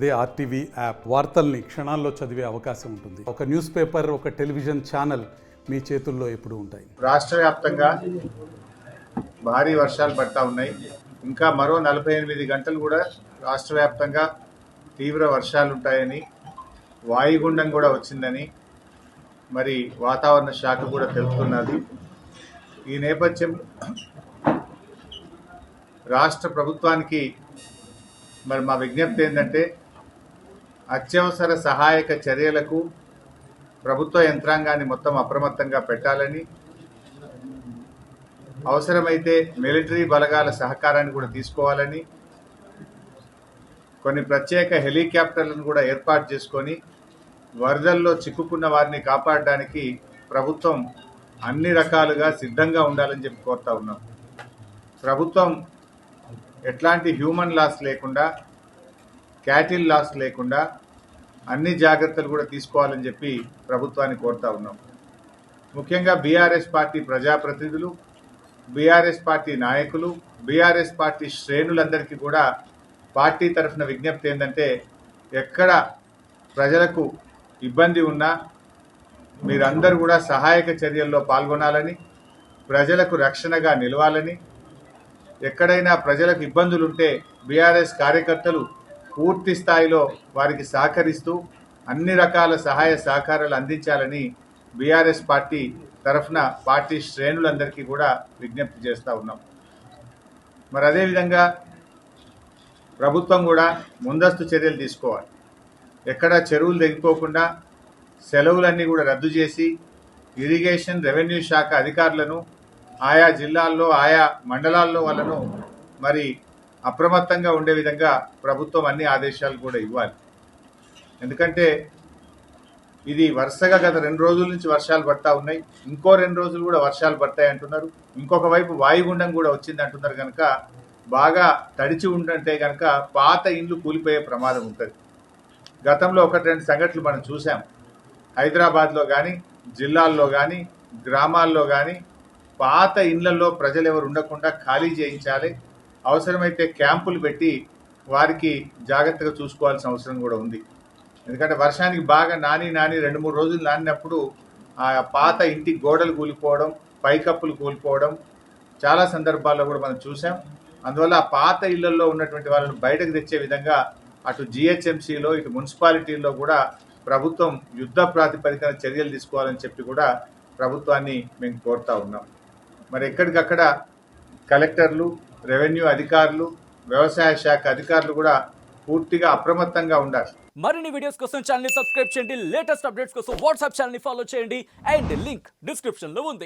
అదే RTV app వార్తల్ని క్షణాల్లో చదివే అవకాశం ఉంటుంది. ఒక న్యూస్ పేపర్, ఒక టెలివిజన్ ఛానల్ మీ చేతుల్లో ఎప్పుడూ ఉంటాయి. రాష్ట్ర వ్యాప్తంగా భారీ వర్షాలు పడతా ఉన్నాయి. ఇంకా మరో 48 గంటలు కూడా రాష్ట్ర వ్యాప్తంగా తీవ్ర వర్షాలు ఉంటాయని, వాయుగుండం కూడా వచ్చిందని మరి వాతావరణ శాఖ కూడా తెలుపుతున్నది. ఈ నేపథ్యం రాష్ట్ర ప్రభుత్వానికి మరి మా విజ్ఞప్తి ఏంటంటే, అత్యవసర సహాయక చర్యలకు ప్రభుత్వ యంత్రాంగాన్ని మొత్తం అప్రమత్తంగా పెట్టాలని, అవసరమైతే మిలిటరీ బలగాల సహకారాన్ని కూడా తీసుకోవాలని, కొన్ని ప్రత్యేక హెలికాప్టర్లను కూడా ఏర్పాటు చేసుకొని వరదల్లో చిక్కుకున్న వారిని కాపాడడానికి ప్రభుత్వం అన్ని రకాలుగా సిద్ధంగా ఉండాలని చెప్పి కోరుతా ఉన్నాం. ప్రభుత్వం ఎట్లాంటి హ్యూమన్ లాస్ లేకుండా, క్యాటిల్ లాస్ లేకుండా అన్ని జాగ్రత్తలు కూడా తీసుకోవాలని చెప్పి ప్రభుత్వాన్ని కోరుతా ఉన్నాం. ముఖ్యంగా బీఆర్ఎస్ పార్టీ ప్రజాప్రతినిధులు, బీఆర్ఎస్ పార్టీ నాయకులు, బీఆర్ఎస్ పార్టీ శ్రేణులందరికీ కూడా పార్టీ తరఫున విజ్ఞప్తి ఏంటంటే, ఎక్కడ ప్రజలకు ఇబ్బంది ఉన్నా మీరందరూ కూడా సహాయక చర్యల్లో పాల్గొనాలని, ప్రజలకు రక్షణగా నిలవాలని, ఎక్కడైనా ప్రజలకు ఇబ్బందులుంటే బీఆర్ఎస్ కార్యకర్తలు పూర్తి స్థాయిలో వారికి సహకరిస్తూ అన్ని రకాల సహాయ సహకారాలు అందించాలని బీఆర్ఎస్ పార్టీ తరఫున పార్టీ శ్రేణులందరికీ కూడా విజ్ఞప్తి చేస్తూ ఉన్నాం. మరి అదేవిధంగా ప్రభుత్వం కూడా ముందస్తు చర్యలు తీసుకోవాలి. ఎక్కడ చెరువులు తెగిపోకుండా సెలవులన్నీ కూడా రద్దు చేసి ఇరిగేషన్, రెవెన్యూ శాఖ అధికారులను ఆయా జిల్లాల్లో, ఆయా మండలాల్లో వాళ్ళను మరి అప్రమత్తంగా ఉండే విధంగా ప్రభుత్వం అన్ని ఆదేశాలు కూడా ఇవ్వాలి. ఎందుకంటే ఇది వరుసగా గత 2 రోజుల నుంచి వర్షాలు పడతా ఉన్నాయి. ఇంకో 2 రోజులు కూడా వర్షాలు పడతాయి అంటున్నారు. ఇంకొక వైపు వాయుగుండం కూడా వచ్చింది అంటున్నారు. కనుక బాగా తడిచి ఉండంటే కనుక పాత ఇండ్లు కూలిపోయే ప్రమాదం ఉంటుంది. గతంలో 1-2 సంఘటనలు మనం చూసాం. హైదరాబాద్లో కానీ, జిల్లాల్లో కానీ, గ్రామాల్లో కానీ పాత ఇళ్లలో ప్రజలు ఎవరు ఉండకుండా ఖాళీ చేయించాలి. అవసరమైతే క్యాంపులు పెట్టి వారికి జాగ్రత్తగా చూసుకోవాల్సిన అవసరం కూడా ఉంది. ఎందుకంటే వర్షానికి బాగా నాని 2-3 రోజులు నానినప్పుడు ఆ పాత ఇంటి గోడలు కూలిపోవడం, పైకప్పులు కూలిపోవడం చాలా సందర్భాల్లో కూడా మనం చూసాం. అందువల్ల ఆ పాత ఇళ్లలో ఉన్నటువంటి వాళ్ళని బయటకు తెచ్చే విధంగా అటు జిహెచ్ఎంసీలో, ఇటు మున్సిపాలిటీల్లో కూడా ప్రభుత్వం యుద్ధ ప్రాతిపదికన చర్యలు తీసుకోవాలని చెప్పి కూడా ప్రభుత్వాన్ని మేము కోరుతా ఉన్నాం. మరి ఎక్కడికక్కడ కలెక్టర్లు, రెవెన్యూ అధికారులు, వ్యవసాయ శాఖ అధికారులు కూడా పూర్తిగా అప్రమత్తంగా ఉండాలి. మరిన్ని వీడియోస్ కోసం ఛానల్ ని సబ్స్క్రైబ్ చేయండి. లేటెస్ట్ అప్డేట్స్ కోసం వాట్సాప్ ఛానల్ ని ఫాలో చేయండి. అండ్ లింక్ డిస్క్రిప్షన్ లో ఉంది.